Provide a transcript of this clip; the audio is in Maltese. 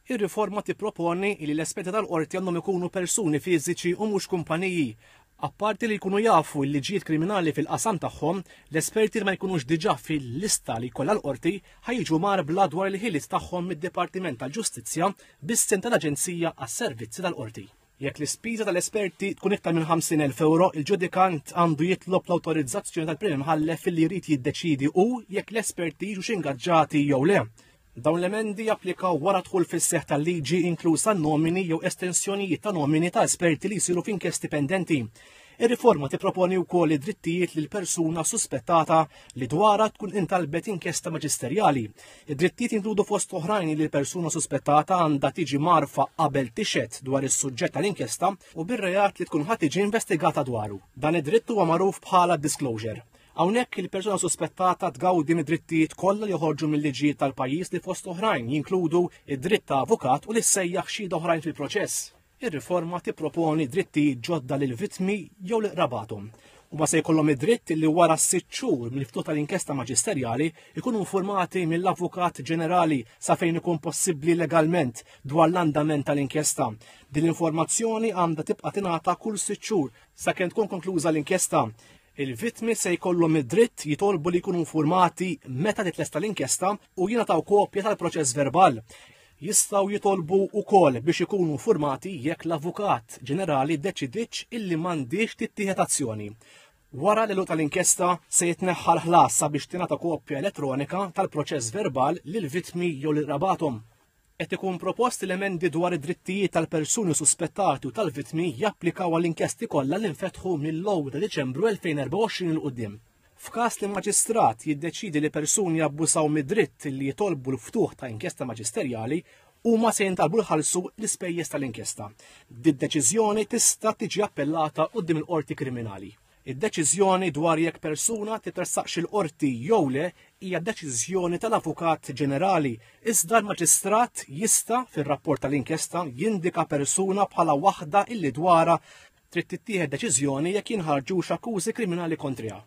Ir-riforma tipproponi li l-esperti tal-qorti għandhom ikunu persuni fiżiċi u mhux kumpaniji. Apparti li jkunu jafu l-liġijiet kriminali fil-qasam tagħhom, l-esperti li ma jkunux diġà fil-lista li jkollha l-qorti ħajġu marbla dwar il-ħiliet tagħhom mid-Dipartiment tal-Ġustizzja bis-sin tal-Aġenzija għas-Servizzi tal-Qorti. Jekk l-ispiża tal-esperti tkun iktar minn 50,000 euro, il-ġudikant għandu jitlob l-awtorizzazzjoni tal-Prim Mħallef li jrid jiddeċidi hu jekk l-esperti jiġux ingaġġati jew le. Dawn l-emendi japplikaw wara dħul fis-seħħ tal-liġi inklusa nomini jew estensjonijiet ta' nomini ta' esperti li jsiru f'inkjesti pendenti. Ir-riforma tipproponi wkoll id-drittijiet lil persuna suspettata li dwarha tkun intalbet inkjesta maġisterjali. Id-drittijiet inkludu fost oħrajn li l-persuna suspettata għandha tiġi marfa qabel tixed dwar is-suġġett tal-inkjesta u bir-reat li tkun ħadd tiġi investigata dwaru. Dan id-dritt huwa magħruf bħala disclosure. Hawnhekk il-persuna suspettata tgawdi mid-drittijiet kollha li joħorġu mill-liġijiet tal-pajjiż li fost oħrajn jinkludu id-dritt ta' avukat u li ssejjaħ xhieda oħrajn fil-proċess. Ir-riforma tipproponi drittijiet ġodda lil vittmi jew li qrabathom. Huma se jkollhom id-dritt li wara 6 xhur mill-ftuħ tal-inkjesta maġisterjali jkunu informati mill-Avukat Ġenerali sa fejn ikun possibbli legalment dwar l-andament tal-inkjesta. Din l-informazzjoni għandha tibqa' tingħata kull 6 xhur sakemm tkun konkluża l-inkjesta. Il-vittmi se jkollhom id-dritt jitolbu li jkunu informati meta titlesta l-inkjesta u jingħataw kopja tal-proċess verbal. Jistgħu jitolbu wkoll biex ikunu informati jekk l-Avukat Ġenerali ddeċidietx illi m'għandix tittieħed azzjoni. Wara l-għeluq tal-inkjesta se jitneħħa l-ħlas sabiex tingħata kopja elettronika tal-proċess verbal lil vittmi jew lil qrabathom. Qed ikun proposti l-emendi dwar id-drittijiet tal-persuni suspettati u tal-vittmi japplikaw għall-inkjesti kollha li nfetħu mill-1 ta' Diċembru 2024 il qudiem. F'każ li maġistrat jiddeċidi li persuni abbusaw mid-dritt li jitolbu l-ftuħ ta' inkjesta maġisterjali huma se jintalbu jħallsu l-ispejjeż tal-inkjesta. Din-deċiżjoni tista' tiġi appellata quddiem il-qorti kriminali. Id-deċiżjoni dwar jekk persuna titressaqx il-qorti jew le hija deċiżjoni tal-Avukat Ġenerali, iżda l-Maġistrat jista' fir-rapport tal-inkjesta jindika persuna bħala waħda illi dwarha trid tittieħed deċiżjoni jekk jinħarġux akkużi kriminali kontriha.